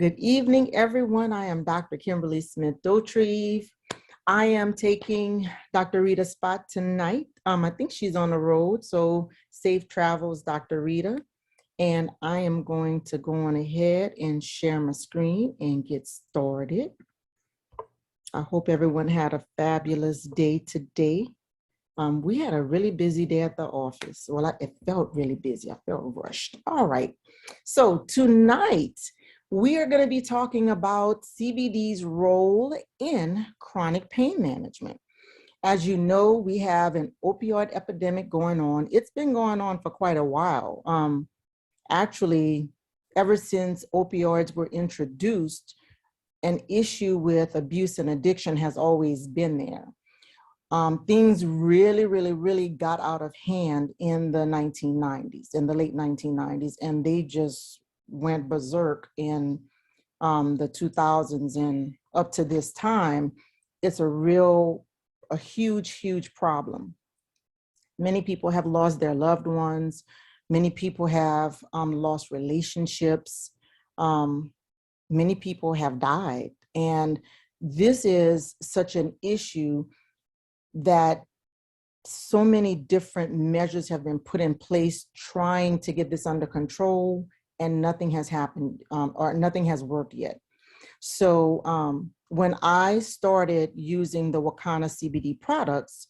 Good evening, everyone. I am Dr. Kimberly Smith-Dotrieve. I am taking Dr. Rita's spot tonight. I think she's on the road, so safe travels, Dr. Rita. And I am going to go on ahead and share my screen and get started. I hope everyone had a fabulous day today. We had a really busy day at the office. Well, it felt really busy. I felt rushed. All right. So tonight, we are going to be talking about CBD's role in chronic pain management. As you know, we have an opioid epidemic going on. It's been going on for quite a while. Actually, ever since opioids were introduced, an issue with abuse and addiction has always been there. Things really got out of hand in the 1990s, in the late 1990s, and they just went berserk in the 2000s and up to this time. It's a huge problem. Many people have lost their loved ones. Many people have lost relationships. Many people have died. And this is such an issue that so many different measures have been put in place trying to get this under control, and nothing has happened or nothing has worked yet. So when I started using the Wakana CBD products,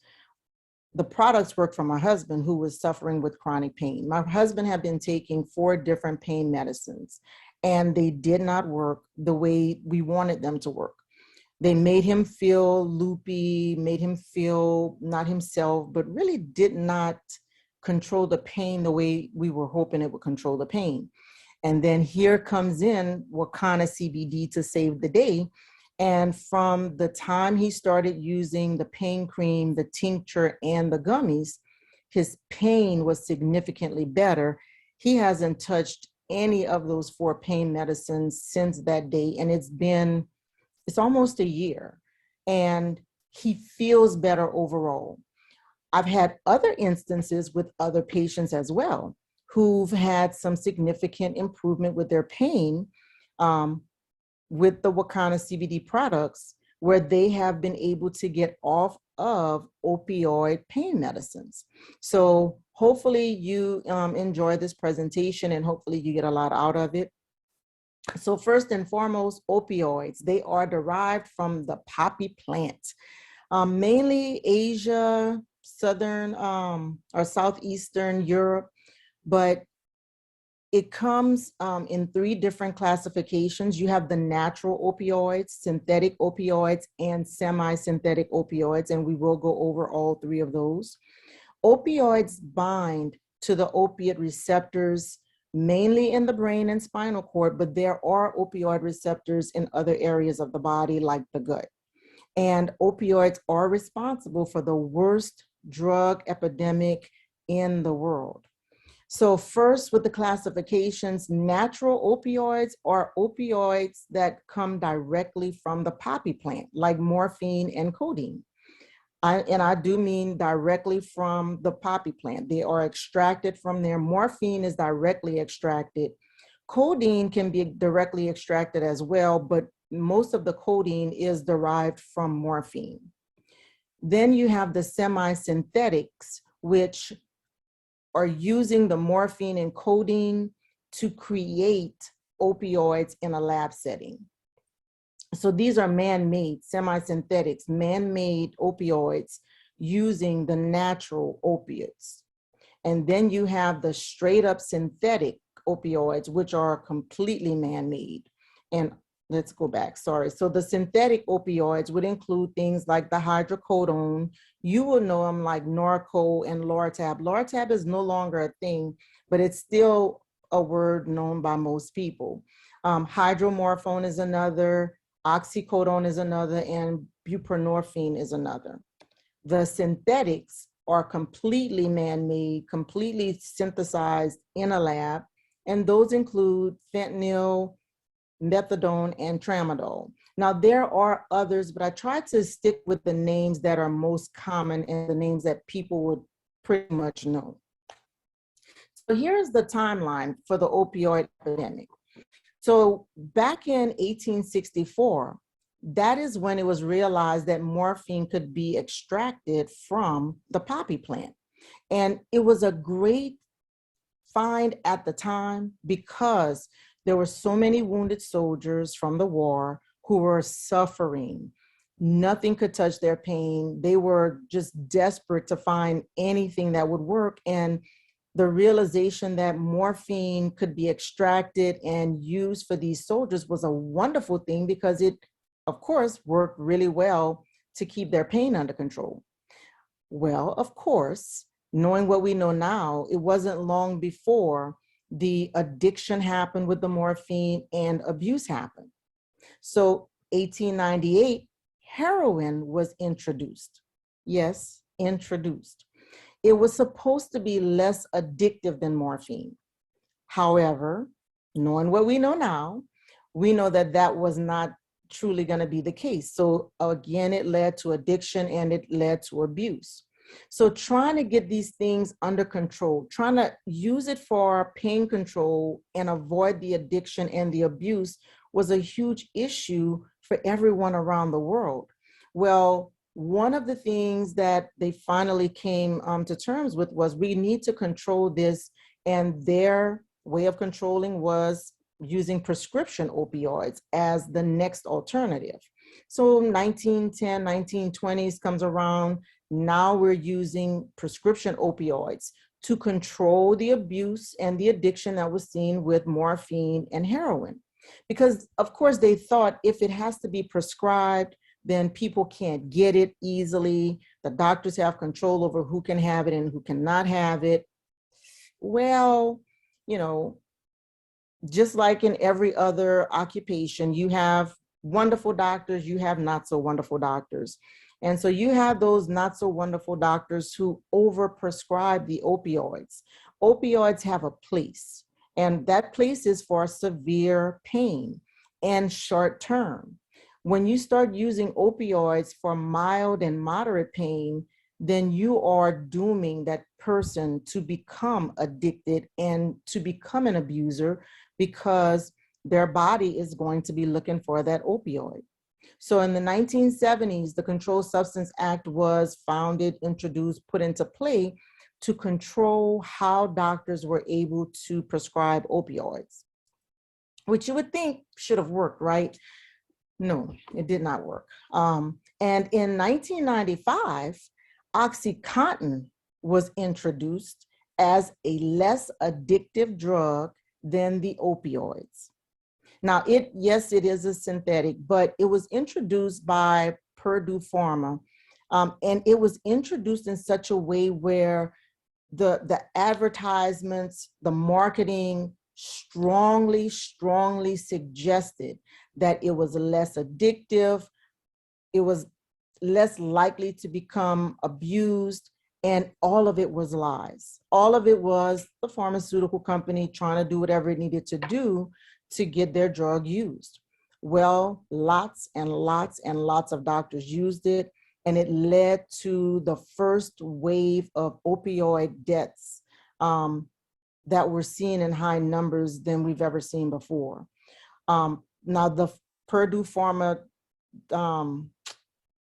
the products worked for my husband who was suffering with chronic pain. My husband had been taking 4 different pain medicines, and they did not work the way we wanted them to work. They made him feel loopy, made him feel not himself, but really did not control the pain the way we were hoping it would control the pain. And then here comes in Wakana CBD to save the day. And from the time he started using the pain cream, the tincture, and the gummies, his pain was significantly better. He hasn't touched any of those 4 pain medicines since that day. And it's almost a year, and he feels better overall. I've had other instances with other patients as well who've had some significant improvement with their pain with the Wakana CBD products, where they have been able to get off of opioid pain medicines. So hopefully you enjoy this presentation, and hopefully you get a lot out of it. So first and foremost, opioids, they are derived from the poppy plant, mainly Asia, Southern or Southeastern Europe, but it comes in 3 different classifications. You have the natural opioids, synthetic opioids, and semi-synthetic opioids, and we will go over all 3 of those. Opioids bind to the opiate receptors mainly in the brain and spinal cord, but there are opioid receptors in other areas of the body like the gut. And opioids are responsible for the worst drug epidemic in the world. So first, with the classifications, natural opioids are opioids that come directly from the poppy plant, like morphine and codeine. I do mean directly from the poppy plant. They are extracted from there. Morphine is directly extracted. Codeine can be directly extracted as well, but most of the codeine is derived from morphine. Then you have the semi-synthetics, which are using the morphine and codeine to create opioids in a lab setting. So these are man-made semi-synthetics, man-made opioids using the natural opiates. And then you have the straight up synthetic opioids, which are completely man-made. And let's go back, sorry. So the synthetic opioids would include things like the hydrocodone. You will know them like Norco and Lortab. Lortab is no longer a thing, but it's still a word known by most people. Hydromorphone is another. Oxycodone is another, and buprenorphine is another. The synthetics are completely man-made, completely synthesized in a lab, and those include fentanyl, methadone, and tramadol. Now, there are others, but I tried to stick with the names that are most common and the names that people would pretty much know. So here's the timeline for the opioid epidemic. So back in 1864, that is when it was realized that morphine could be extracted from the poppy plant. And it was a great find at the time because there were so many wounded soldiers from the war who were suffering. Nothing could touch their pain. They were just desperate to find anything that would work. And the realization that morphine could be extracted and used for these soldiers was a wonderful thing because it, of course, worked really well to keep their pain under control. Well, of course, knowing what we know now, it wasn't long before the addiction happened with the morphine and abuse happened. So 1898, heroin was introduced. Yes, introduced. It was supposed to be less addictive than morphine. However, knowing what we know now, we know that that was not truly going to be the case. So again, it led to addiction and it led to abuse. So trying to get these things under control, trying to use it for pain control and avoid the addiction and the abuse was a huge issue for everyone around the world. Well, one of the things that they finally came to terms with was we need to control this, and their way of controlling was using prescription opioids as the next alternative. So 1910, 1920s comes around. Now we're using prescription opioids to control the abuse and the addiction that was seen with morphine and heroin. Because of course they thought if it has to be prescribed, then people can't get it easily. The doctors have control over who can have it and who cannot have it. Well, you know, just like in every other occupation, you have wonderful doctors, you have not so wonderful doctors. And so you have those not so wonderful doctors who overprescribe the opioids. Opioids have a place, and that place is for severe pain and short term. When you start using opioids for mild and moderate pain, then you are dooming that person to become addicted and to become an abuser because their body is going to be looking for that opioid. So in the 1970s, the Controlled Substance Act was founded, introduced, put into play to control how doctors were able to prescribe opioids, which you would think should have worked, right? No, it did not work. And in 1995, OxyContin was introduced as a less addictive drug than the opioids. Now, yes, it is a synthetic, but it was introduced by Purdue Pharma, and it was introduced in such a way where the advertisements, the marketing strongly suggested that it was less addictive, it was less likely to become abused, and all of it was lies. All of it was the pharmaceutical company trying to do whatever it needed to do to get their drug used. Well, lots and lots and lots of doctors used it, and it led to the first wave of opioid deaths that we're seeing in high numbers than we've ever seen before. Now, the Purdue Pharma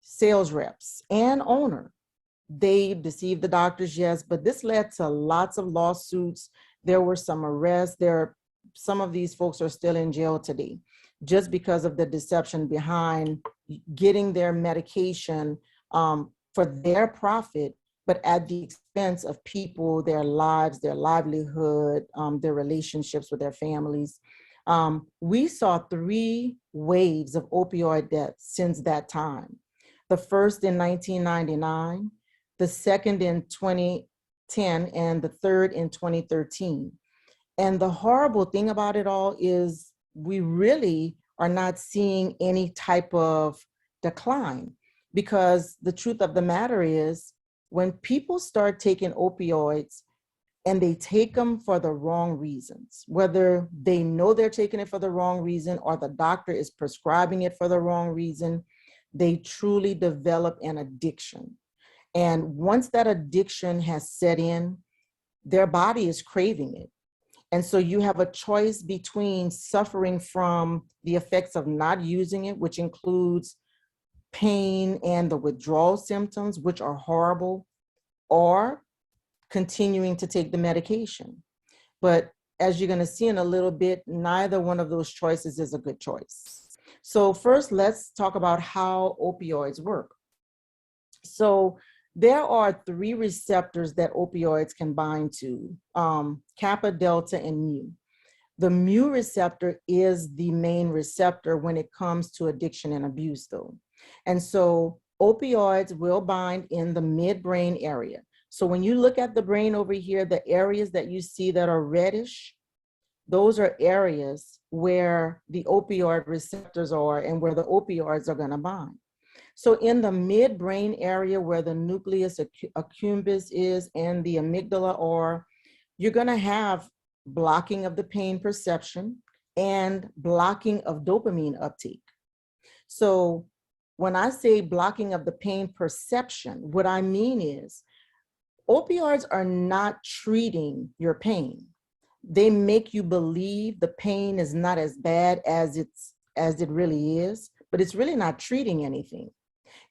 sales reps and owner, they deceived the doctors, yes, but this led to lots of lawsuits. There were some arrests. Some of these folks are still in jail today just because of the deception behind getting their medication for their profit, but at the expense of people, their lives, their livelihood, their relationships with their families. We saw 3 waves of opioid deaths since that time. The first in 1999, the second in 2010, and the third in 2013. And the horrible thing about it all is we really are not seeing any type of decline, because the truth of the matter is when people start taking opioids and they take them for the wrong reasons, whether they know they're taking it for the wrong reason or the doctor is prescribing it for the wrong reason, they truly develop an addiction. And once that addiction has set in, their body is craving it. And so you have a choice between suffering from the effects of not using it, which includes pain and the withdrawal symptoms, which are horrible, or continuing to take the medication. But as you're going to see in a little bit, neither one of those choices is a good choice. So first, let's talk about how opioids work. So there are 3 receptors that opioids can bind to, kappa, delta, and mu. The mu receptor is the main receptor when it comes to addiction and abuse, though. And so opioids will bind in the midbrain area. So when you look at the brain over here, the areas that you see that are reddish, those are areas where the opioid receptors are and where the opioids are going to bind. So in the midbrain area where the nucleus accumbens is and the amygdala are, you're going to have blocking of the pain perception and blocking of dopamine uptake. So when I say blocking of the pain perception, what I mean is opioids are not treating your pain. They make you believe the pain is not as bad as it really is, but it's really not treating anything.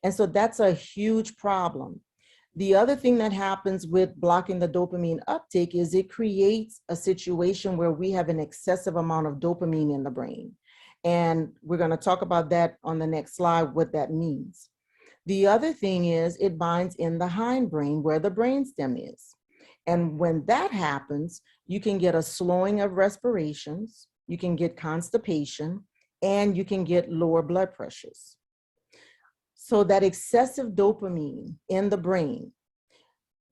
And so that's a huge problem. The other thing that happens with blocking the dopamine uptake is it creates a situation where we have an excessive amount of dopamine in the brain. And we're going to talk about that on the next slide, what that means. The other thing is it binds in the hindbrain where the brainstem is. And when that happens, you can get a slowing of respirations, you can get constipation, and you can get lower blood pressures. So that excessive dopamine in the brain,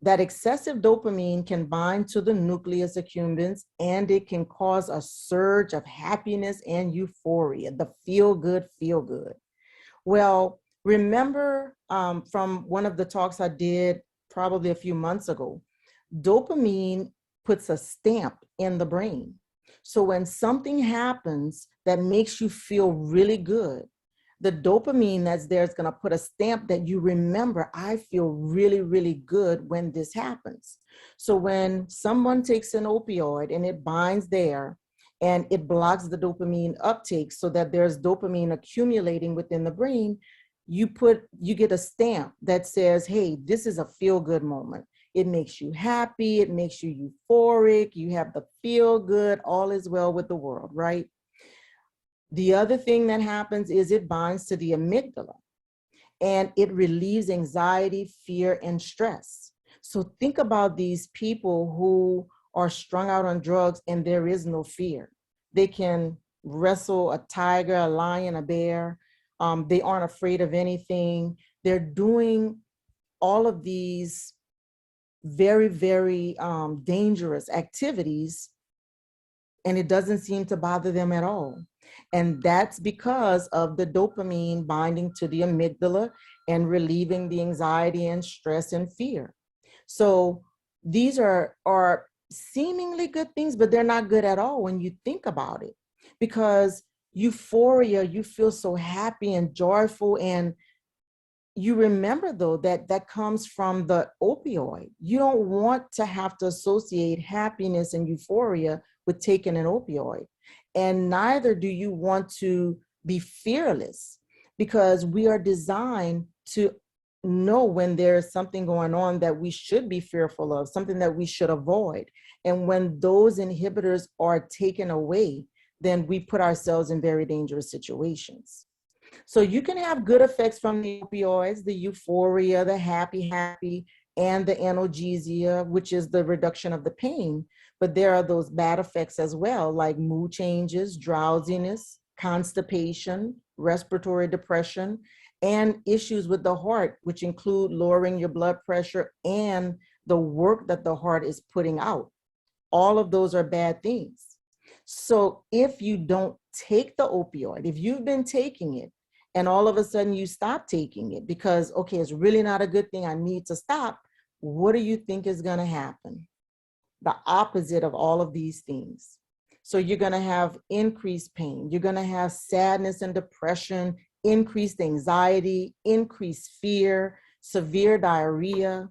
that excessive dopamine can bind to the nucleus accumbens, and it can cause a surge of happiness and euphoria, the feel good. Well, remember from one of the talks I did probably a few months ago, dopamine puts a stamp in the brain. So when something happens that makes you feel really good, the dopamine that's there is going to put a stamp that you remember, I feel really, really good when this happens. So when someone takes an opioid and it binds there and it blocks the dopamine uptake so that there's dopamine accumulating within the brain, you get a stamp that says, hey, this is a feel-good moment. It makes you happy, it makes you euphoric, you have the feel good, all is well with the world, right? The other thing that happens is it binds to the amygdala and it relieves anxiety, fear, and stress. So think about these people who are strung out on drugs and there is no fear. They can wrestle a tiger, a lion, a bear. They aren't afraid of anything. They're doing all of these very, very dangerous activities, and it doesn't seem to bother them at all. And that's because of the dopamine binding to the amygdala and relieving the anxiety and stress and fear. So these are seemingly good things, but they're not good at all when you think about it. Because euphoria, you feel so happy and joyful, and you remember though that comes from the opioid. You don't want to have to associate happiness and euphoria with taking an opioid. And neither do you want to be fearless, because we are designed to know when there's something going on that we should be fearful of, something that we should avoid. And when those inhibitors are taken away, then we put ourselves in very dangerous situations. So you can have good effects from the opioids, the euphoria, the happy, and the analgesia, which is the reduction of the pain. But there are those bad effects as well, like mood changes, drowsiness, constipation, respiratory depression, and issues with the heart, which include lowering your blood pressure and the work that the heart is putting out. All of those are bad things. So if you don't take the opioid, if you've been taking it, and all of a sudden you stop taking it because, okay, it's really not a good thing, I need to stop, what do you think is going to happen? The opposite of all of these things. So you're going to have increased pain. You're going to have sadness and depression, increased anxiety, increased fear, severe diarrhea.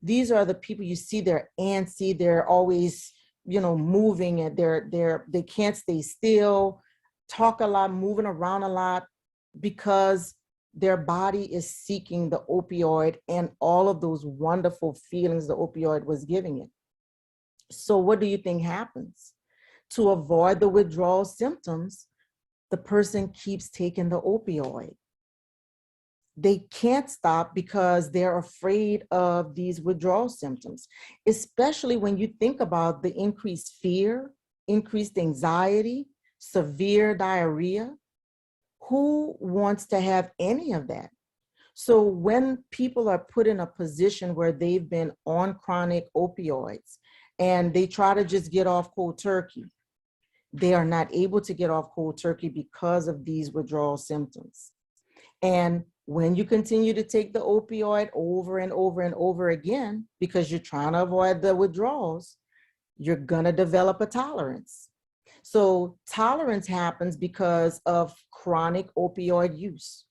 These are the people you see, they're antsy, they're always moving, and they can't stay still, talk a lot, moving around a lot, because their body is seeking the opioid and all of those wonderful feelings the opioid was giving it. So what do you think happens? To avoid the withdrawal symptoms, the person keeps taking the opioid. They can't stop because they're afraid of these withdrawal symptoms, especially when you think about the increased fear, increased anxiety, severe diarrhea. Who wants to have any of that? So when people are put in a position where they've been on chronic opioids and they try to just get off cold turkey, they are not able to get off cold turkey because of these withdrawal symptoms. And when you continue to take the opioid over and over and over again, because you're trying to avoid the withdrawals, you're going to develop a tolerance. So tolerance happens because of chronic opioid use.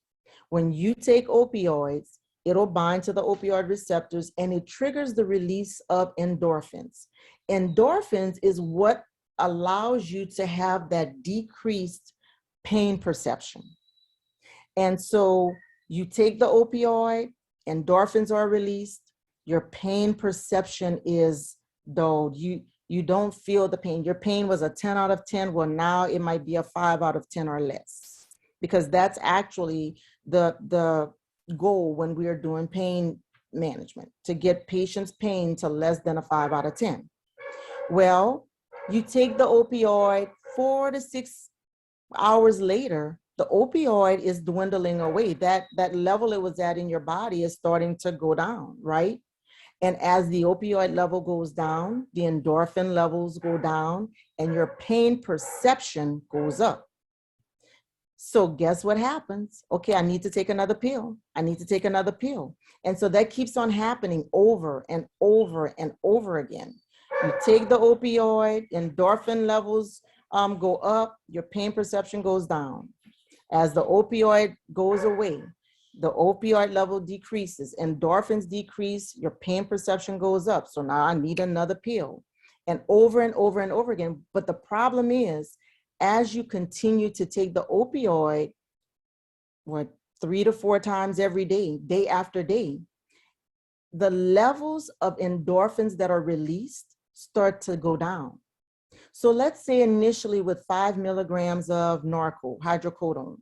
When you take opioids, it'll bind to the opioid receptors and it triggers the release of endorphins. Endorphins is what allows you to have that decreased pain perception. And so you take the opioid, endorphins are released, your pain perception is dulled. You don't feel the pain. Your pain was a 10 out of 10. Well, now it might be a 5 out of 10 or less, because that's actually the goal when we are doing pain management, to get patients' pain to less than a 5 out of 10. Well, you take the opioid, 4 to 6 hours later, the opioid is dwindling away. That level it was at in your body is starting to go down, right? And as the opioid level goes down, the endorphin levels go down and your pain perception goes up. So guess what happens? Okay, I need to take another pill. I need to take another pill. And so that keeps on happening over and over and over again. You take the opioid, endorphin levels go up, your pain perception goes down. As the opioid goes away, the opioid level decreases, endorphins decrease, your pain perception goes up. So now I need another pill, and over and over and over again. But the problem is, as you continue to take the opioid, 3 to 4 times every day, day after day, the levels of endorphins that are released start to go down. So let's say initially with 5 milligrams of Norco, hydrocodone,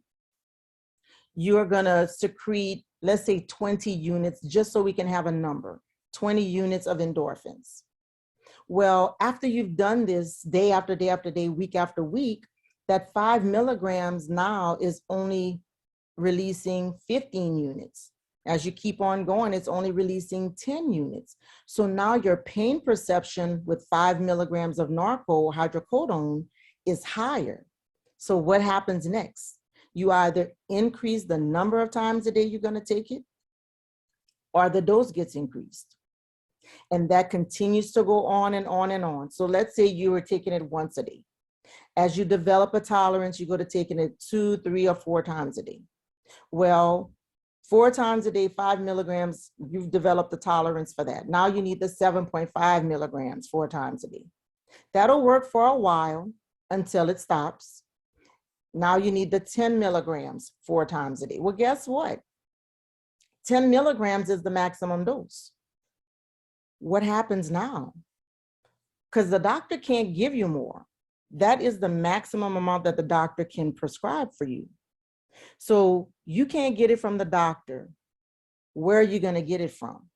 you're gonna secrete, let's say 20 units, just so we can have a number, 20 units of endorphins. Well, after you've done this day after day after day, week after week, that 5 milligrams now is only releasing 15 units. As you keep on going, it's only releasing 10 units. So now your pain perception with 5 milligrams of Norco, hydrocodone, is higher. So what happens next? You either increase the number of times a day you're going to take it, or the dose gets increased. And that continues to go on and on and on. So let's say you were taking it once a day. As you develop a tolerance, you go to taking it 2, 3, or 4 times a day. Well, 4 times a day, 5 milligrams, you've developed the tolerance for that. Now you need the 7.5 milligrams 4 times a day. That'll work for a while until it stops. Now you need the 10 milligrams 4 times a day. Well, guess what? 10 milligrams is the maximum dose. What happens now? Because the doctor can't give you more. That is the maximum amount that the doctor can prescribe for you. So you can't get it from the doctor. Where are you going to get it from?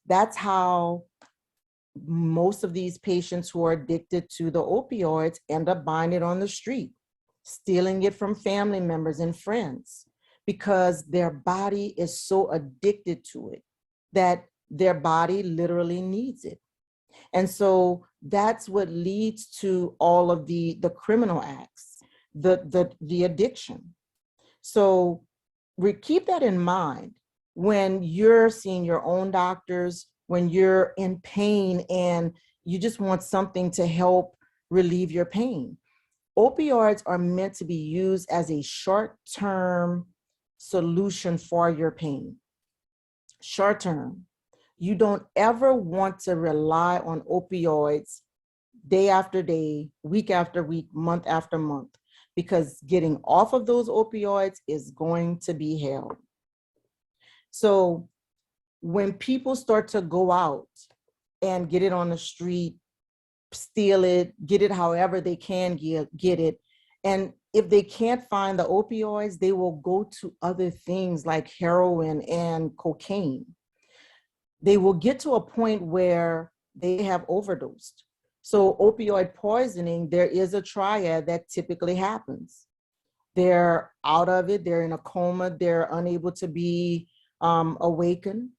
That's how most of these patients who are addicted to the opioids end up buying it on the street, stealing it from family members and friends, because their body is so addicted to it that their body literally needs it. And so that's what leads to all of the criminal acts, the addiction. So we keep that in mind when you're seeing your own doctors, when you're in pain and you just want something to help relieve your pain. Opioids are meant to be used as a short-term solution for your pain. Short-term. You don't ever want to rely on opioids day after day, week after week, month after month, because getting off of those opioids is going to be hell. So when people start to go out and get it on the street, steal it, get it however they can get it, and if they can't find the opioids, they will go to other things like heroin and cocaine. They will get to a point where they have overdosed. So opioid poisoning, there is a triad that typically happens. They're out of it, they're in a coma, they're unable to be awakened.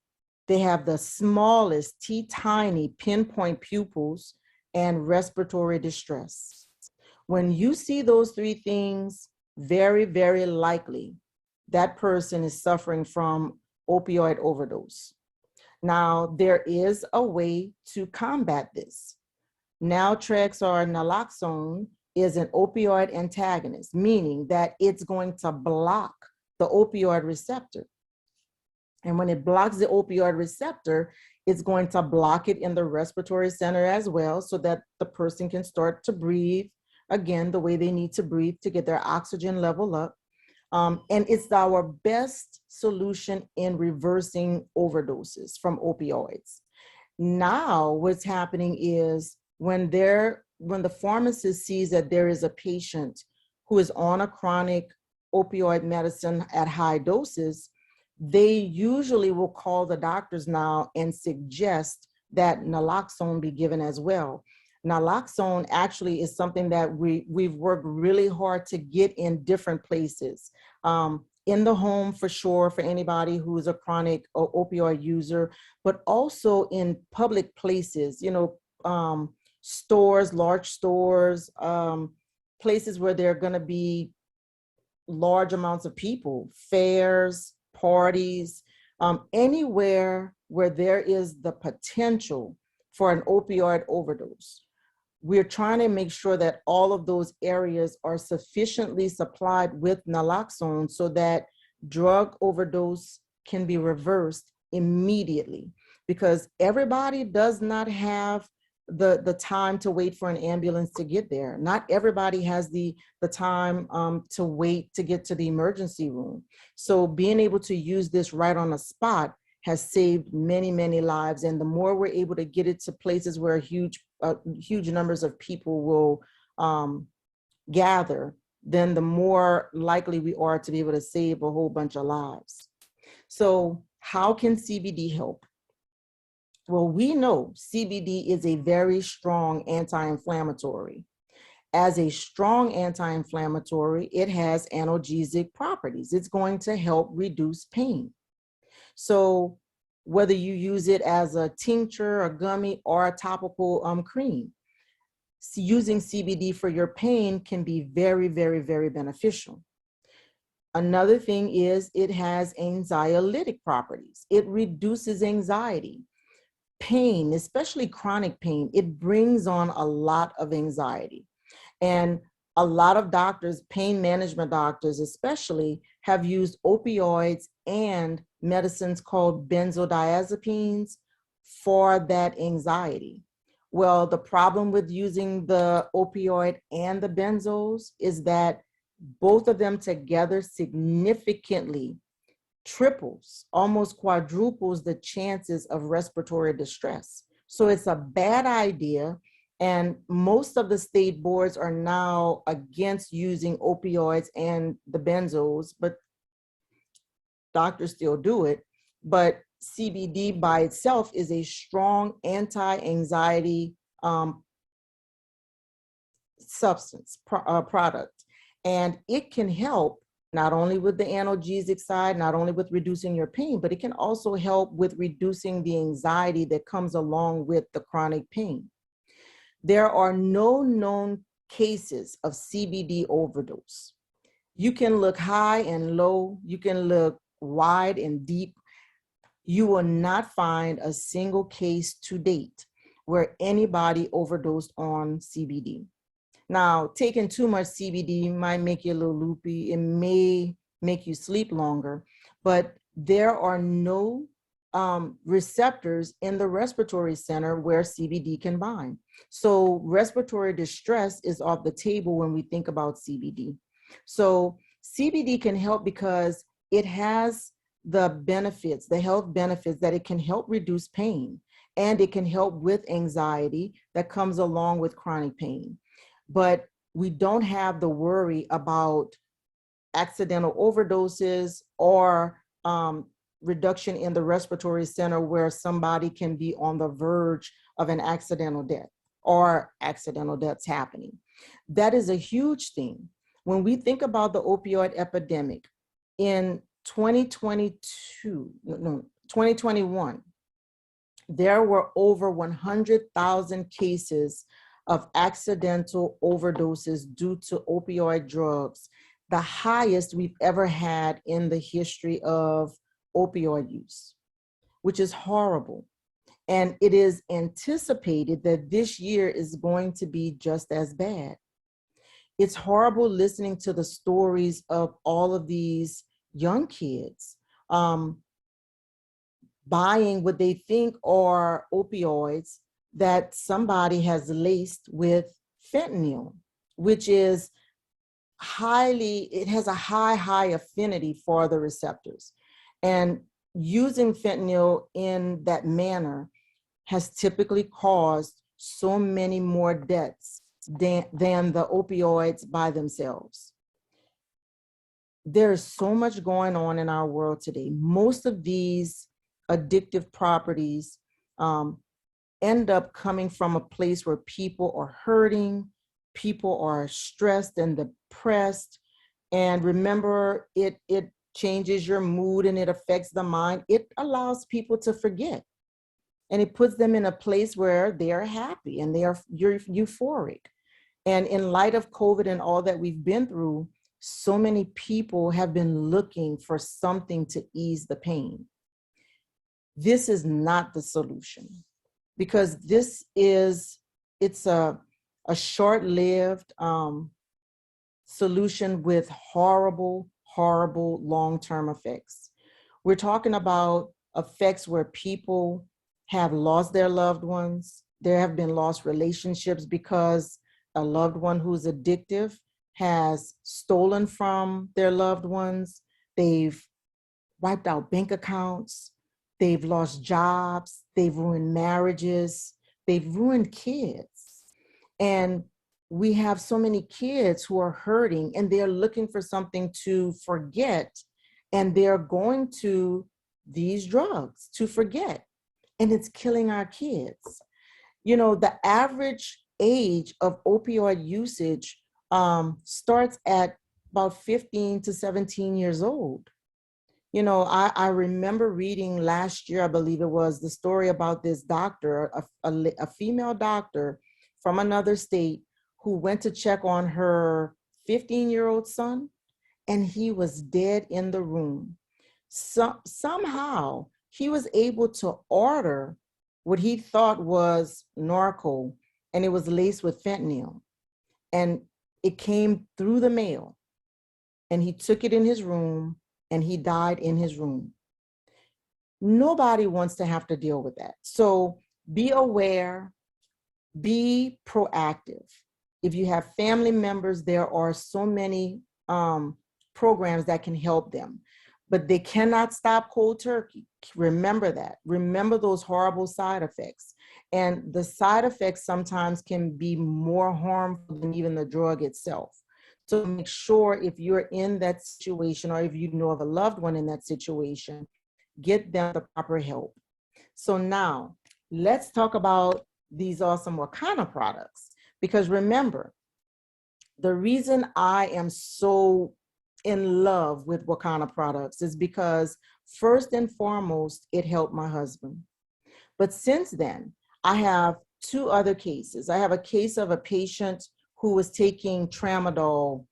They have the smallest, tiny pinpoint pupils and respiratory distress. When you see those three things, very, very likely that person is suffering from opioid overdose. Now, there is a way to combat this. Naltrex or naloxone is an opioid antagonist, meaning that it's going to block the opioid receptor. And when it blocks the opioid receptor, it's going to block it in the respiratory center as well, so that the person can start to breathe again the way they need to breathe to get their oxygen level up. And it's our best solution in reversing overdoses from opioids. Now, what's happening is when the pharmacist sees that there is a patient who is on a chronic opioid medicine at high doses, they usually will call the doctors now and suggest that naloxone be given as well. Naloxone actually is something that we've worked really hard to get in different places. In the home for sure, for anybody who is a chronic opioid user, but also in public places, stores, large stores, places where there are going to be large amounts of people, fairs, parties, anywhere where there is the potential for an opioid overdose. We're trying to make sure that all of those areas are sufficiently supplied with naloxone so that drug overdose can be reversed immediately, because everybody does not have the time to wait for an ambulance to get there. Not everybody has the time to wait to get to the emergency room. So being able to use this right on the spot has saved many, many lives. And the more we're able to get it to places where huge numbers of people will gather, then the more likely we are to be able to save a whole bunch of lives. So how can CBD help? Well, we know CBD is a very strong anti-inflammatory. As a strong anti-inflammatory, it has analgesic properties. It's going to help reduce pain. So whether you use it as a tincture, a gummy, or a topical cream, using CBD for your pain can be very, very, very beneficial. Another thing is it has anxiolytic properties. It reduces anxiety. Pain, especially chronic pain, it brings on a lot of anxiety. And a lot of doctors, pain management doctors especially, have used opioids and medicines called benzodiazepines for that anxiety. Well, the problem with using the opioid and the benzos is that both of them together significantly triples, almost quadruples the chances of respiratory distress. So it's a bad idea. And most of the state boards are now against using opioids and the benzos, but doctors still do it. But CBD by itself is a strong anti-anxiety substance, product. And it can help not only with the analgesic side, not only with reducing your pain, but it can also help with reducing the anxiety that comes along with the chronic pain. There are no known cases of CBD overdose. You can look high and low, you can look wide and deep. You will not find a single case to date where anybody overdosed on CBD. Now, taking too much CBD might make you a little loopy. It may make you sleep longer, but there are no receptors in the respiratory center where CBD can bind. So respiratory distress is off the table when we think about CBD. So CBD can help because it has the benefits, the health benefits, that it can help reduce pain, and it can help with anxiety that comes along with chronic pain. But we don't have the worry about accidental overdoses or reduction in the respiratory center where somebody can be on the verge of an accidental death or accidental deaths happening. That is a huge thing. When we think about the opioid epidemic in 2021, there were over 100,000 cases of accidental overdoses due to opioid drugs, the highest we've ever had in the history of opioid use, which is horrible. And it is anticipated that this year is going to be just as bad. It's horrible listening to the stories of all of these young kids buying what they think are opioids that somebody has laced with fentanyl, which is it has a high affinity for the receptors. And using fentanyl in that manner has typically caused so many more deaths than the opioids by themselves. There's so much going on in our world today. Most of these addictive properties end up coming from a place where people are hurting, people are stressed and depressed. And remember, it changes your mood and it affects the mind. It allows people to forget. And it puts them in a place where they are happy and you're euphoric. And in light of COVID and all that we've been through, so many people have been looking for something to ease the pain. This is not the solution, because it's a short-lived solution with horrible long-term effects. We're talking about effects where people have lost their loved ones. There have been lost relationships because a loved one who's addictive has stolen from their loved ones. They've wiped out bank accounts. They've lost jobs. They've ruined marriages. They've ruined kids. And we have so many kids who are hurting and they're looking for something to forget, and they're going to these drugs to forget, and it's killing our kids. You know, the average age of opioid usage starts at about 15 to 17 years old. You know, I remember reading last year, I believe it was, the story about this doctor, a female doctor from another state who went to check on her 15-year-old son, and he was dead in the room. Somehow he was able to order what he thought was Norco, and it was laced with fentanyl. And it came through the mail, and he took it in his room, and he died in his room. Nobody wants to have to deal with that. So be aware, be proactive. If you have family members, there are so many programs that can help them, but they cannot stop cold turkey. Remember that. Remember those horrible side effects. And the side effects sometimes can be more harmful than even the drug itself. So make sure, if you're in that situation, or if you know of a loved one in that situation, get them the proper help. So now let's talk about these awesome Wakana products. Because remember, the reason I am so in love with Wakana products is because, first and foremost, it helped my husband. But since then, I have two other cases. I have a case of a patient who was taking tramadol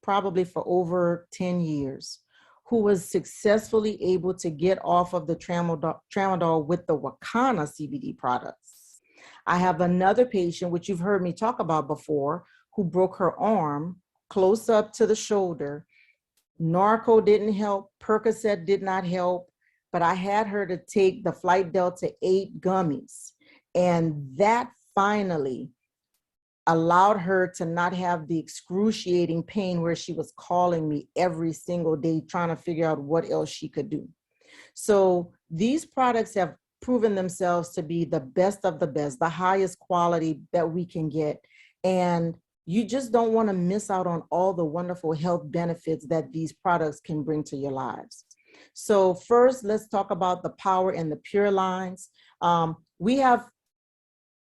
probably for over 10 years, who was successfully able to get off of the tramadol with the Wakana CBD products. I have another patient, which you've heard me talk about before, who broke her arm close up to the shoulder. Norco didn't help, Percocet did not help, but I had her to take the Flight Delta 8 gummies. And that finally allowed her to not have the excruciating pain where she was calling me every single day, trying to figure out what else she could do. So these products have proven themselves to be the best of the best, the highest quality that we can get. And you just don't want to miss out on all the wonderful health benefits that these products can bring to your lives. So first, let's talk about the Power and the Pure lines. We have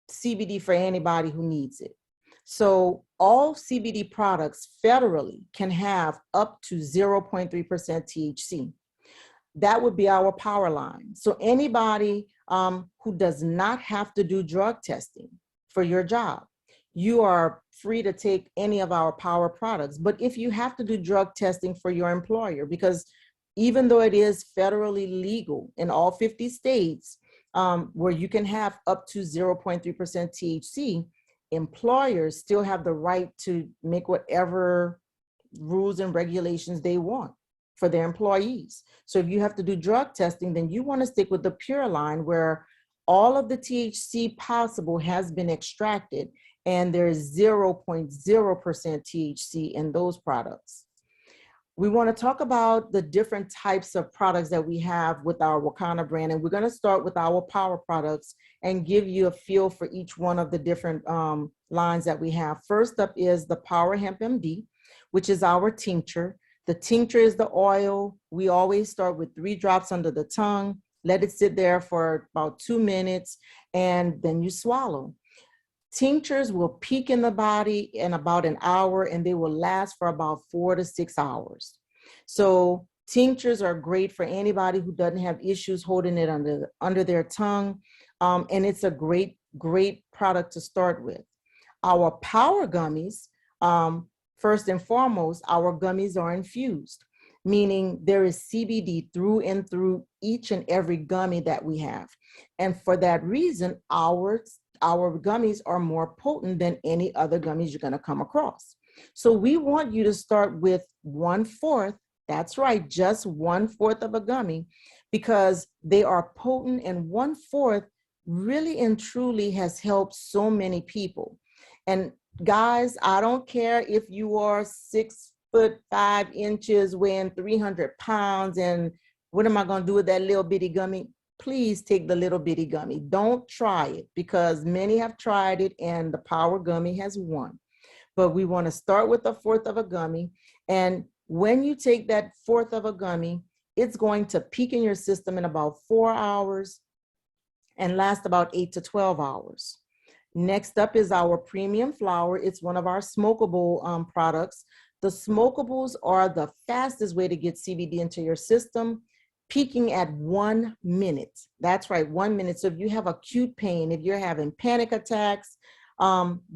CBD for anybody who needs it. So all CBD products federally can have up to 0.3% THC. That would be our Power line. So anybody who does not have to do drug testing for your job, you are free to take any of our Power products. But if you have to do drug testing for your employer, because even though it is federally legal in all 50 states, where you can have up to 0.3% THC, employers still have the right to make whatever rules and regulations they want for their employees. So if you have to do drug testing, then you want to stick with the Pure line, where all of the THC possible has been extracted and there's 0.0% THC in those products. We want to talk about the different types of products that we have with our Wakana brand. And we're going to start with our Power products and give you a feel for each one of the different lines that we have. First up is the Power Hemp MD, which is our tincture. The tincture is the oil. We always start with 3 drops under the tongue, let it sit there for about 2 minutes, and then you swallow. Tinctures will peak in the body in about an hour, and they will last for about 4 to 6 hours. So tinctures are great for anybody who doesn't have issues holding it under their tongue. And it's a great product to start with. Our Power gummies, first and foremost, our gummies are infused, meaning there is CBD through and through each and every gummy that we have. And for that reason, our gummies are more potent than any other gummies you're going to come across. So we want you to start with 1/4. That's right, just 1/4 of a gummy, because they are potent, and 1/4 really and truly has helped so many people. And guys, I don't care if you are 6'5" weighing 300 pounds, and what am I going to do with that little bitty gummy? Please take the little bitty gummy. Don't try it, because many have tried it and the Power gummy has won. But we want to start with 1/4 of a gummy. And when you take that 1/4 of a gummy, it's going to peak in your system in about 4 hours and last about 8 to 12 hours. Next up is our Premium Flower. It's one of our smokable products. The smokables are the fastest way to get CBD into your system, peaking at 1 minute. That's right, 1 minute. So if you have acute pain, if you're having panic attacks,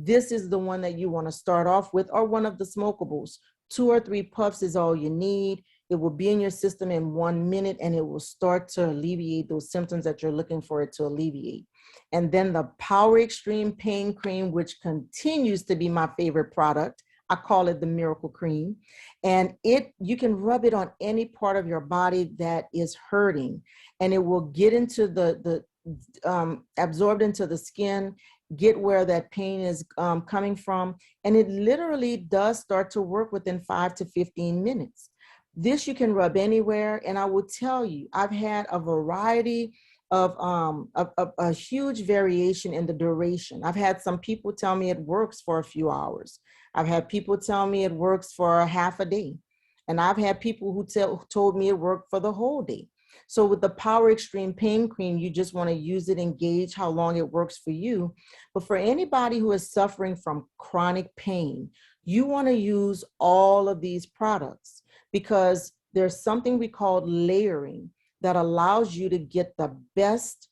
this is the one that you want to start off with, or one of the smokables. 2 or 3 puffs is all you need. It will be in your system in 1 minute, and it will start to alleviate those symptoms that you're looking for it to alleviate. And then the Power Extreme Pain Cream, which continues to be my favorite product. I call it the Miracle Cream. And you can rub it on any part of your body that is hurting, and it will get into absorbed into the skin, get where that pain is coming from. And it literally does start to work within 5 to 15 minutes. This you can rub anywhere. And I will tell you, I've had a variety of a huge variation in the duration. I've had some people tell me it works for a few hours. I've had people tell me it works for half a day. And I've had people who told me it worked for the whole day. So with the Power Extreme Pain Cream, you just want to use it and gauge how long it works for you. But for anybody who is suffering from chronic pain, you want to use all of these products, because there's something we call layering that allows you to get the best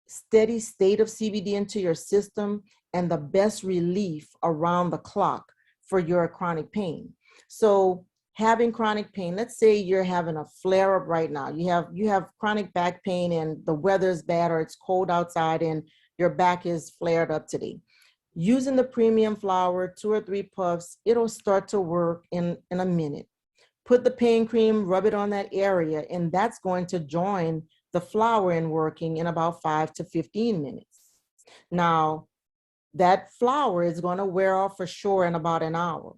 steady state of CBD into your system and the best relief around the clock for your chronic pain. So having chronic pain, let's say you're having a flare up right now. You have chronic back pain and the weather's bad, or it's cold outside and your back is flared up today. Using the Premium Flower, 2 or 3 puffs, it'll start to work in a minute. Put the pain cream, rub it on that area, and that's going to join the flour in working in about 5 to 15 minutes. Now, that flour is going to wear off for sure in about an hour.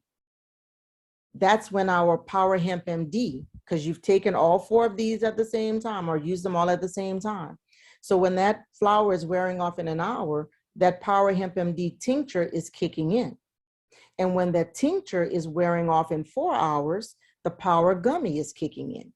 That's when our Power Hemp MD, because you've taken all 4 of these at the same time or used them all at the same time. So when that flour is wearing off in an hour, that Power Hemp MD tincture is kicking in. And when that tincture is wearing off in 4 hours, the Power Gummy is kicking in.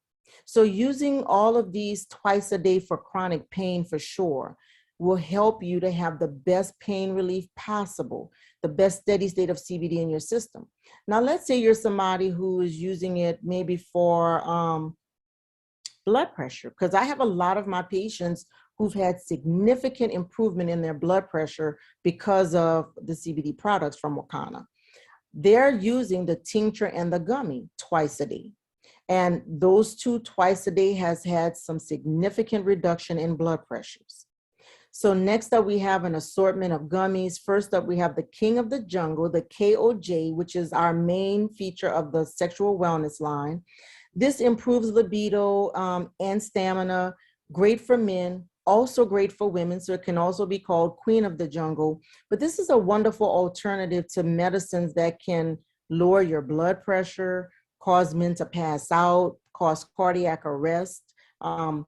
So using all of these twice a day for chronic pain for sure will help you to have the best pain relief possible, the best steady state of CBD in your system. Now, let's say you're somebody who is using it maybe for blood pressure, because I have a lot of my patients who've had significant improvement in their blood pressure because of the CBD products from Wakana. They're using the tincture and the gummy twice a day. And those 2 twice a day has had some significant reduction in blood pressures. So next up, we have an assortment of gummies. First up, we have the King of the Jungle, the KOJ, which is our main feature of the sexual wellness line. This improves libido and stamina, great for men, also great for women, so it can also be called Queen of the Jungle. But this is a wonderful alternative to medicines that can lower your blood pressure, cause men to pass out, cause cardiac arrest. Viagra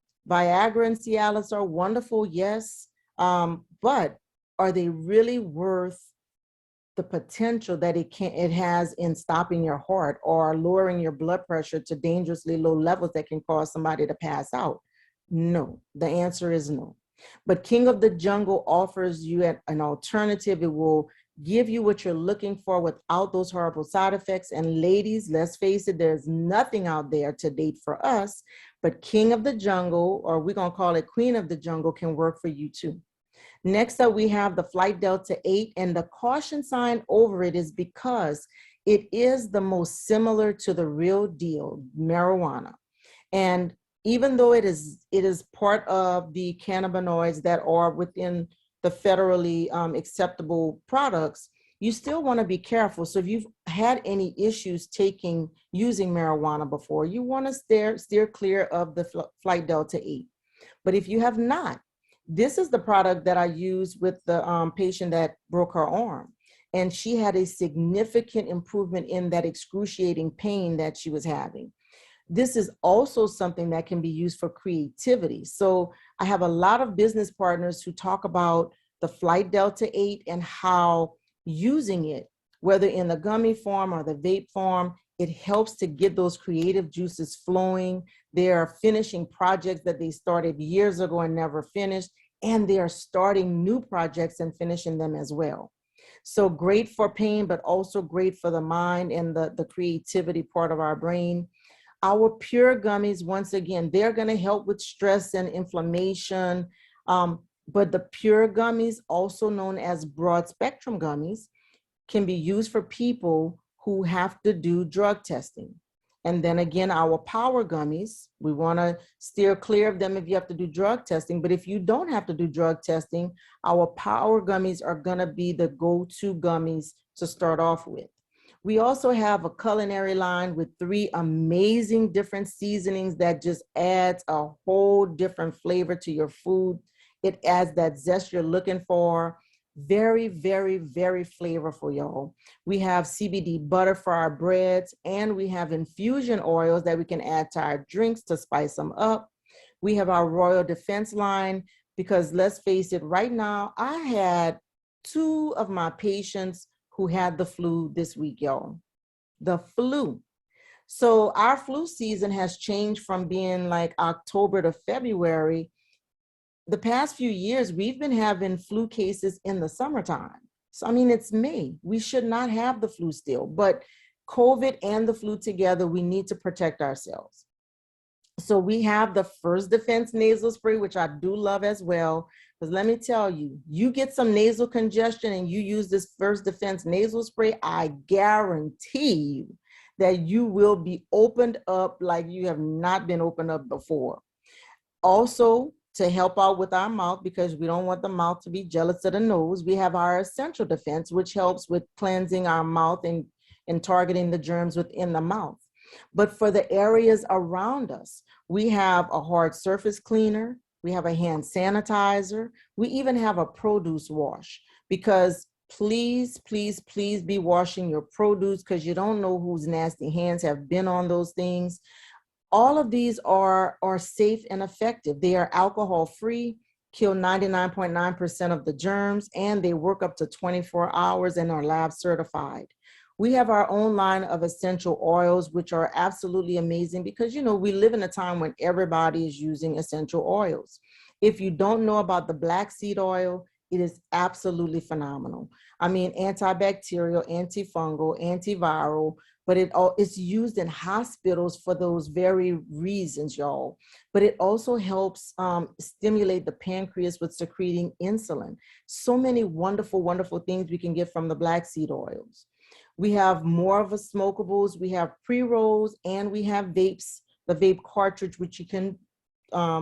and Cialis are wonderful, yes, but are they really worth the potential that it has in stopping your heart or lowering your blood pressure to dangerously low levels that can cause somebody to pass out? No, the answer is no. But King of the Jungle offers you an alternative. It will give you what you're looking for without those horrible side effects. And ladies, let's face it, there's nothing out there to date for us, but King of the Jungle, or we're going to call it Queen of the Jungle, can work for you too. Next up, we have the Flight Delta 8, and the caution sign over it is because it is the most similar to the real deal, marijuana. And even though it is part of the cannabinoids that are within the federally acceptable products, you still want to be careful. So if you've had any issues using marijuana before, you want to steer clear of the Flight Delta 8. But if you have not, this is the product that I used with the patient that broke her arm. And she had a significant improvement in that excruciating pain that she was having. This is also something that can be used for creativity. So I have a lot of business partners who talk about the Flight Delta 8 and how using it, whether in the gummy form or the vape form, it helps to get those creative juices flowing. They are finishing projects that they started years ago and never finished, and they are starting new projects and finishing them as well. So great for pain, but also great for the mind and the creativity part of our brain. Our pure gummies, once again, they're going to help with stress and inflammation. But the pure gummies, also known as broad spectrum gummies, can be used for people who have to do drug testing. And then again, our power gummies, we want to steer clear of them if you have to do drug testing. But if you don't have to do drug testing, our power gummies are going to be the go-to gummies to start off with. We also have a culinary line with 3 amazing different seasonings that just adds a whole different flavor to your food. It adds that zest you're looking for. Very, very, very flavorful, y'all. We have CBD butter for our breads, and we have infusion oils that we can add to our drinks to spice them up. We have our Royal Defense line, because let's face it, right now, I had 2 of my patients who had the flu this week, y'all. The flu. So our flu season has changed from being like October to February. The past few years, we've been having flu cases in the summertime. So, I mean, it's May. We should not have the flu still, but COVID and the flu together, we need to protect ourselves. So we have the First Defense nasal spray, which I do love as well. Because let me tell you, you get some nasal congestion and you use this First Defense nasal spray, I guarantee you that you will be opened up like you have not been opened up before. Also, to help out with our mouth, because we don't want the mouth to be jealous of the nose, we have our Essential Defense, which helps with cleansing our mouth and targeting the germs within the mouth. But for the areas around us, we have a hard surface cleaner, we have a hand sanitizer, we even have a produce wash, because please, please, please be washing your produce, because you don't know whose nasty hands have been on those things. All of these are safe and effective. They are alcohol free, kill 99.9% of the germs, and they work up to 24 hours and are lab certified. We have our own line of essential oils, which are absolutely amazing because, you know, we live in a time when everybody is using essential oils. If you don't know about the black seed oil, it is absolutely phenomenal. I mean, antibacterial, antifungal, antiviral, but it's used in hospitals for those very reasons, y'all. But it also helps stimulate the pancreas with secreting insulin. So many wonderful, wonderful things we can get from the black seed oils. We have more of a smokables, we have pre-rolls, and we have vapes, the vape cartridge, which you can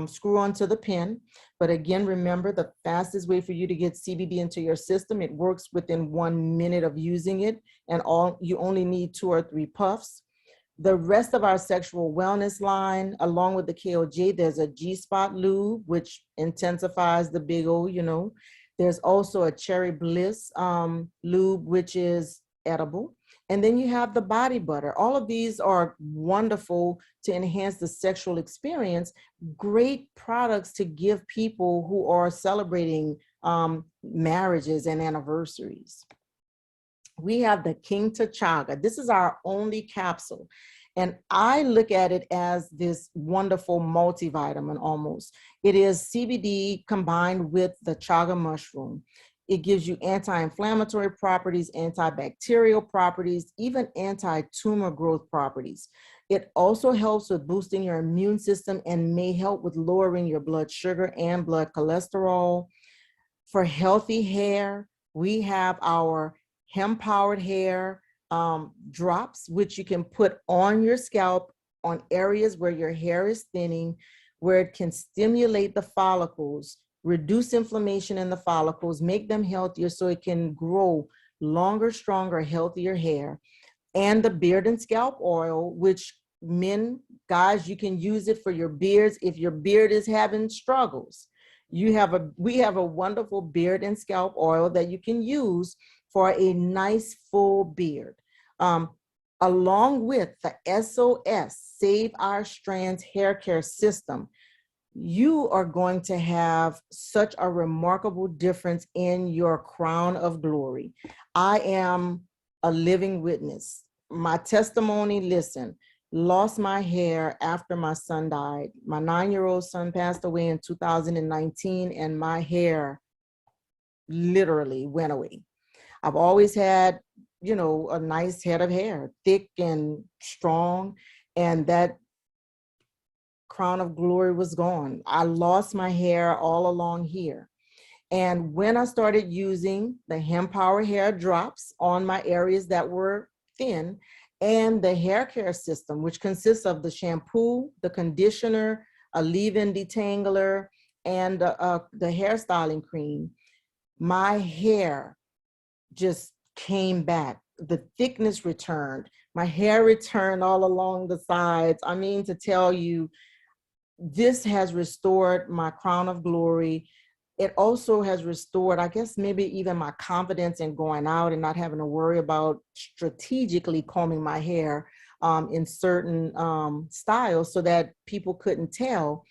screw onto the pen. But again, remember, the fastest way for you to get CBD into your system, it works within 1 minute of using it, and you only need 2 or 3 puffs. The rest of our sexual wellness line, along with the KOJ, there's a G-Spot lube, which intensifies the big O, you know. There's also a Cherry Bliss lube, which is edible. And then you have the body butter. All of these are wonderful to enhance the sexual experience. Great products to give people who are celebrating marriages and anniversaries. We have the King T'Challa. This is our only capsule. And I look at it as this wonderful multivitamin almost. It is CBD combined with the chaga mushroom. It gives you anti-inflammatory properties, antibacterial properties, even anti-tumor growth properties. It also helps with boosting your immune system and may help with lowering your blood sugar and blood cholesterol. For healthy hair, we have our hemp-powered hair drops, which you can put on your scalp on areas where your hair is thinning, where it can stimulate the follicles, reduce inflammation in the follicles, make them healthier so it can grow longer, stronger, healthier hair. And the beard and scalp oil, which men, guys, you can use it for your beards if your beard is having struggles. We have a wonderful beard and scalp oil that you can use for a nice full beard. Along with the SOS, Save Our Strands hair care system, you are going to have such a remarkable difference in your crown of glory. I am a living witness. My testimony, listen, lost my hair after my son died. My 9-year-old son passed away in 2019, and my hair literally went away. I've always had, you know, a nice head of hair, thick and strong, and that crown of glory was gone. I lost my hair all along here. And when I started using the Hemp Power hair drops on my areas that were thin, and the hair care system, which consists of the shampoo, the conditioner, a leave-in detangler, and the hairstyling cream, my hair just came back. The thickness returned. My hair returned all along the sides. I mean, to tell you, this has restored my crown of glory. It also has restored, I guess, maybe even my confidence in going out and not having to worry about strategically combing my hair in certain styles so that people couldn't tell.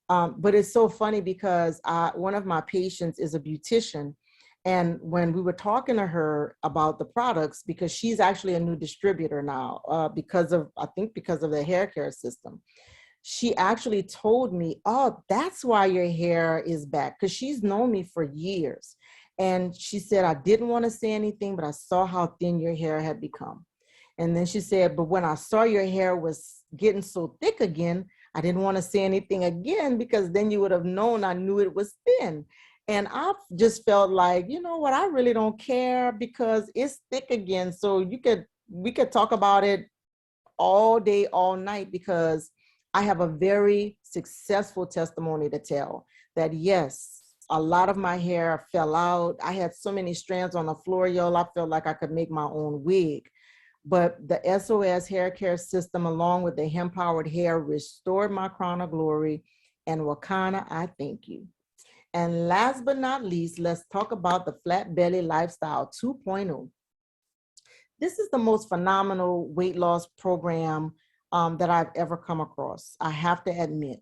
But it's so funny because one of my patients is a beautician. And when we were talking to her about the products, because she's actually a new distributor now, I think because of the hair care system, she actually told me, oh, that's why your hair is back, because she's known me for years. And she said, I didn't want to say anything, but I saw how thin your hair had become. And then she said, but when I saw your hair was getting so thick again, I didn't want to say anything again, because then you would have known I knew it was thin. And I just felt like, you know what, I really don't care because it's thick again. So we could talk about it all day, all night, because I have a very successful testimony to tell that, yes, a lot of my hair fell out. I had so many strands on the floor, y'all. I felt like I could make my own wig. but the SOS hair care system, along with the hemp powered hair, restored my crown of glory. And Wakana, I thank you. And last but not least, let's talk about the Flat Belly Lifestyle 2.0. This is the most phenomenal weight loss program that I've ever come across. I have to admit.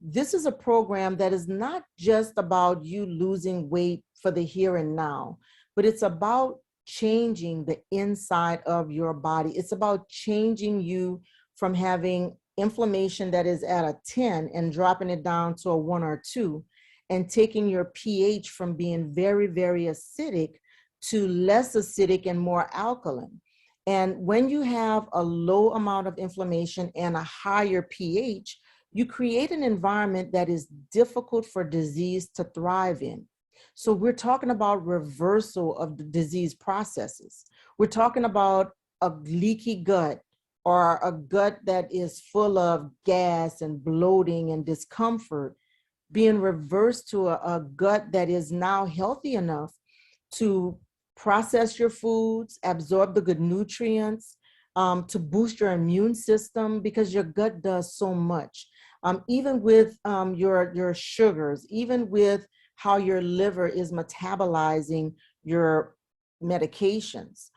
This is a program that is not just about you losing weight for the here and now, but it's about changing the inside of your body. It's about changing you from having inflammation that is at a 10 and dropping it down to a 1 or 2, and taking your pH from being very, very acidic to less acidic and more alkaline. And when you have a low amount of inflammation and a higher pH, you create an environment that is difficult for disease to thrive in. So we're talking about reversal of the disease processes. We're talking about a leaky gut, or a gut that is full of gas and bloating and discomfort, being reversed to a gut that is now healthy enough to process your foods, absorb the good nutrients, to boost your immune system, because your gut does so much. Even with your sugars, even with how your liver is metabolizing your medications.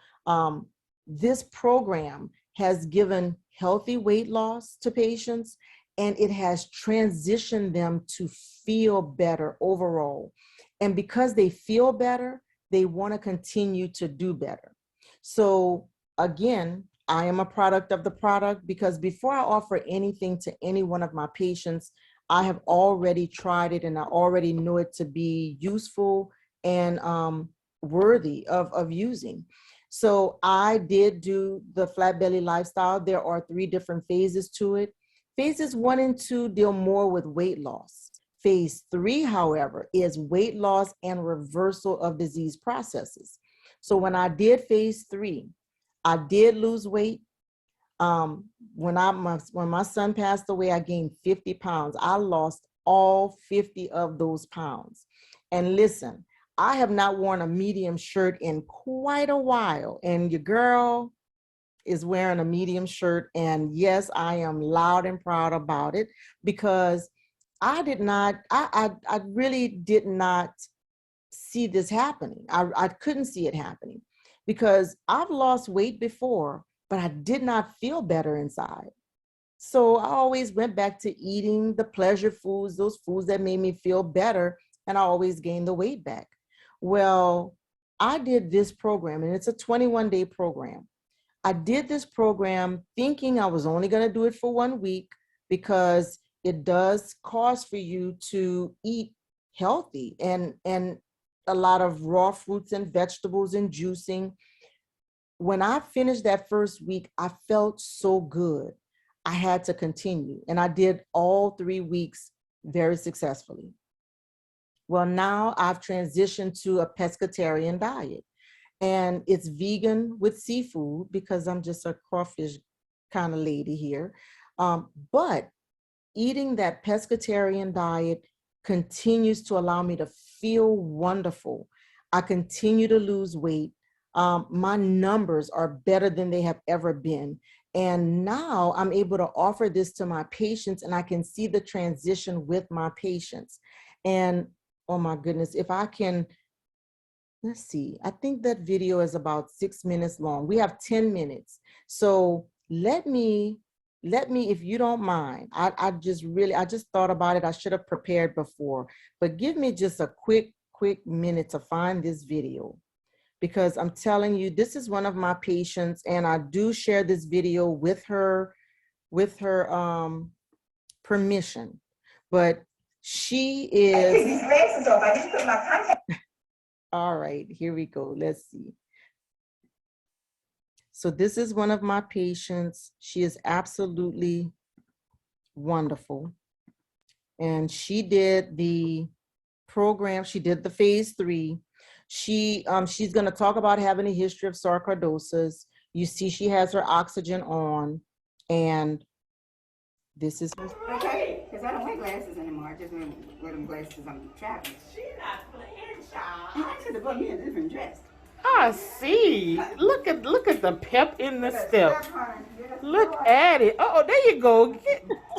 This program has given healthy weight loss to patients, and it has transitioned them to feel better overall. And because they feel better, they want to continue to do better. So again, I am a product of the product, because before I offer anything to any one of my patients, I have already tried it and I already know it to be useful and worthy of using. So I did do the Flat Belly Lifestyle. There are 3 different phases to it. Phases 1 and 2 deal more with weight loss. Phase 3, however, is weight loss and reversal of disease processes. So when I did phase 3, I did lose weight. When my son passed away, I gained 50 pounds. I lost all 50 of those pounds. And listen, I have not worn a medium shirt in quite a while, and your girl is wearing a medium shirt. And yes, I am loud and proud about it, because I really did not see this happening. I couldn't see it happening, because I've lost weight before, but I did not feel better inside. So I always went back to eating the pleasure foods, those foods that made me feel better, and I always gained the weight back. Well, I did this program, and it's a 21-day program. I did this program thinking I was only going to do it for 1 week, because it does cost for you to eat healthy and a lot of raw fruits and vegetables and juicing. When I finished that first week, I felt so good. I had to continue, and I did all 3 weeks very successfully. Well, now I've transitioned to a pescatarian diet, and it's vegan with seafood, because I'm just a crawfish kind of lady here. But eating that pescatarian diet continues to allow me to feel wonderful. I continue to lose weight. My numbers are better than they have ever been. And now I'm able to offer this to my patients, and I can see the transition with my patients. And oh my goodness, if I can, let's see, I think that video is about 6 minutes long. We have 10 minutes. So let me, if you don't mind, I just thought about it. I should have prepared before, but give me just a quick minute to find this video, because I'm telling you, this is one of my patients, and I do share this video with her permission, but she is. Take these glasses off. I just put my contact. All right, here we go. Let's see. So this is one of my patients. She is absolutely wonderful. And she did the program. She did the phase 3. She's going to talk about having a history of sarcoidosis. You see, she has her oxygen on, and this is. Okay, because I don't wear glasses anymore. I just wear them glasses on traveling. She's not playing, child. I should have put me in a different dress. I see. Look at the pep in the Yes, step. honey. Yes, Look Lord. at it. Oh, there you go.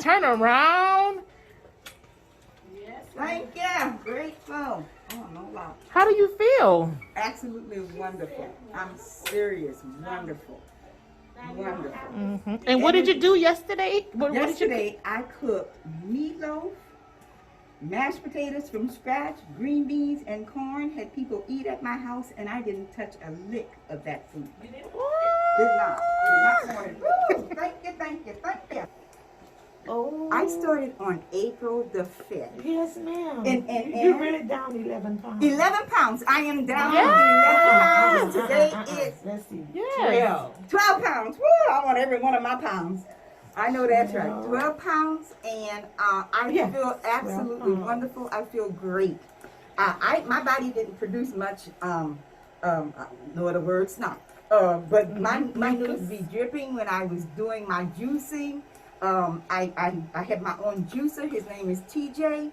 Turn around. Thank you. Grateful. Oh, no lie. How do you feel? Absolutely wonderful. I'm serious. Wonderful. Wonderful. And what did you do yesterday? What did you Yesterday, I cooked meatloaf, mashed potatoes from scratch, green beans, and corn. Had people eat at my house, and I didn't touch a lick of that food. Did not. Did not want it. Woo! Thank you, thank you, thank you. Oh, I started on April the 5th. yes, ma'am. And You're really down 11 pounds. 11 pounds. I am down Yes. 11 pounds. Today is Let's see. Yes. 12 pounds. Woo! I want every one of my pounds. I know that's right. 12. 12 pounds, and I Yes, feel absolutely 12 pounds. wonderful. I feel great. My body didn't produce much. No other words, not. But my nose be dripping when I was doing my juicing. I have my own juicer. His name is TJ.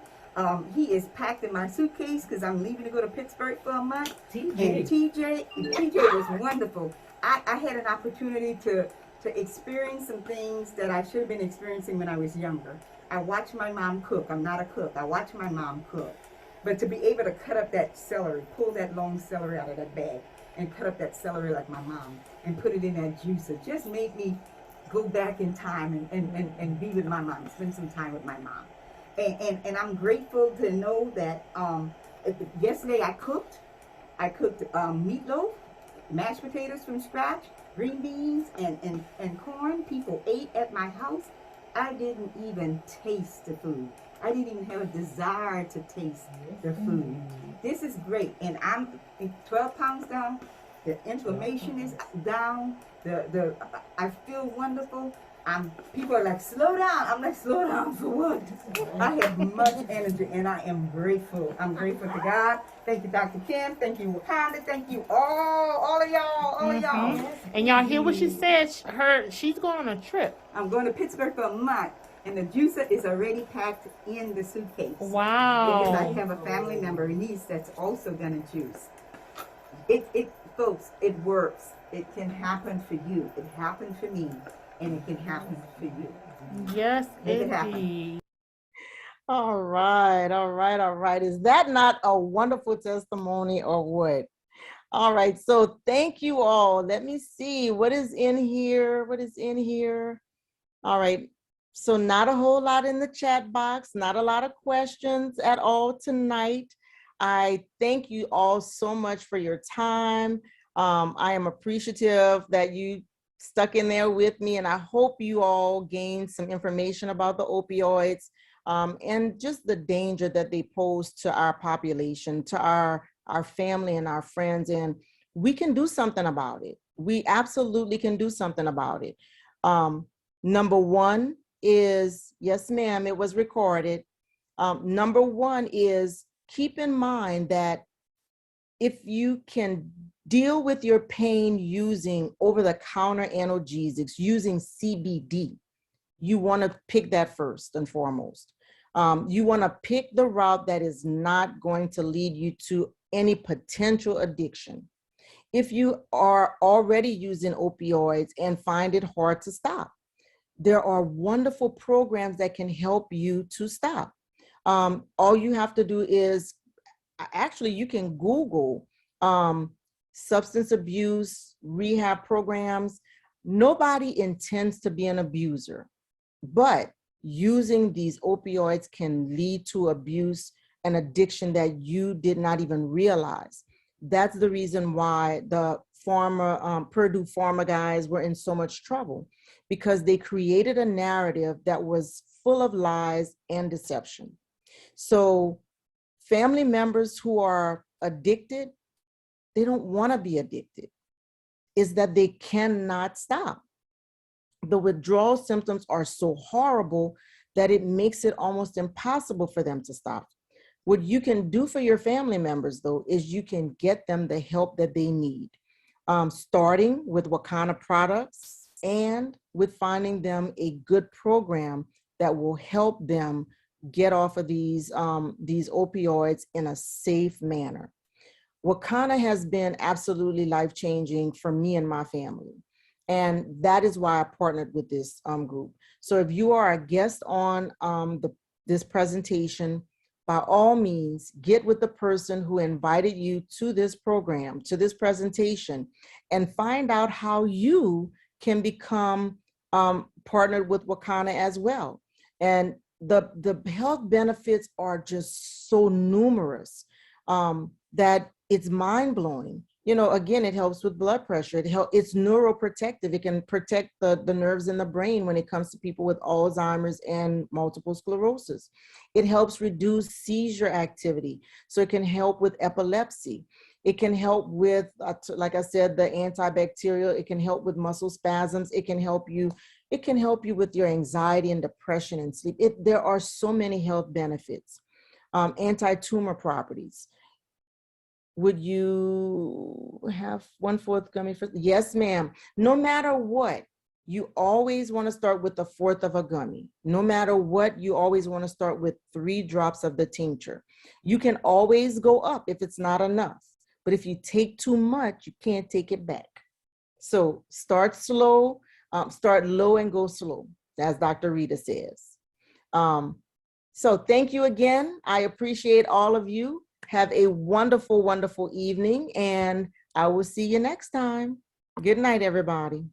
He is packed in my suitcase because I'm leaving to go to Pittsburgh for a month. And TJ was wonderful. I had an opportunity to experience some things that I should have been experiencing when I was younger. I watched my mom cook. I'm not a cook. I watched my mom cook. But to be able to cut up that celery, pull that long celery out of that bag, and cut up that celery like my mom, and put it in that juicer, just made me go back in time and be with my mom, spend some time with my mom. And I'm grateful to know that yesterday I cooked meatloaf, mashed potatoes from scratch, green beans, and corn. People ate at my house. I didn't even taste the food. I didn't even have a desire to taste the food. This is great. And I'm 12 pounds down. The inflammation is down. I feel wonderful. People are like, slow down. I'm like, slow down for what? I have much energy, and I am grateful. I'm grateful to God. Thank you, Dr. Kim. Thank you, Wakanda. Thank you, all of y'all. And y'all hear what she said? She's going on a trip. I'm going to Pittsburgh for a month, and the juicer is already packed in the suitcase. Wow. Because I have a family member, a niece, that's also going to juice. Folks, it works. It can happen for you. It happened for me, and it can happen for you. Yes, Make it happen. indeed. All right, all right, all right. Is that not a wonderful testimony or what? All right, so thank you all. Let me see what is in here. What is in here? All right, so not a whole lot in the chat box, not a lot of questions at all tonight. I thank you all so much for your time. I am appreciative that you stuck in there with me, and I hope you all gained some information about the opioids and just the danger that they pose to our population, to our family and our friends. And we can do something about it. We absolutely can do something about it. Number one is, yes, ma'am, it was recorded. Number one is keep in mind that if you can deal with your pain using over-the-counter analgesics, using CBD, you want to pick that first and foremost. You want to pick the route that is not going to lead you to any potential addiction. If you are already using opioids and find it hard to stop, there are wonderful programs that can help you to stop. All you have to do is, actually, you can Google substance abuse rehab programs. Nobody intends to be an abuser, but using these opioids can lead to abuse and addiction that you did not even realize. That's the reason why the Purdue Pharma guys were in so much trouble, because they created a narrative that was full of lies and deception. So family members who are addicted, they don't want to be addicted. It's that they cannot stop. The withdrawal symptoms are so horrible that it makes it almost impossible for them to stop. What you can do for your family members, though, is you can get them the help that they need, starting with Wakanda products and with finding them a good program that will help them get off of these opioids in a safe manner. Wakana has been absolutely life-changing for me and my family. And that is why I partnered with this group. So if you are a guest on this presentation, by all means, get with the person who invited you to this program, to this presentation, and find out how you can become partnered with Wakana as well. And the health benefits are just so numerous that it's mind-blowing. You know, again, it helps with blood pressure. It's neuroprotective. It can protect the nerves in the brain when it comes to people with Alzheimer's and multiple sclerosis. It helps reduce seizure activity. So it can help with epilepsy. It can help with, like I said, the antibacterial. It can help with muscle spasms. It can help you with your anxiety and depression and sleep. There are so many health benefits. Anti-tumor properties. Would you have one fourth gummy? Yes, ma'am. No matter what, you always want to start with a fourth of a gummy. No matter what, you always want to start with 3 drops of the tincture. You can always go up if it's not enough. But if you take too much, you can't take it back. So start slow, start low and go slow, as Dr. Rita says. So thank you again. I appreciate all of you. Have a wonderful, wonderful evening, and I will see you next time. Good night, everybody.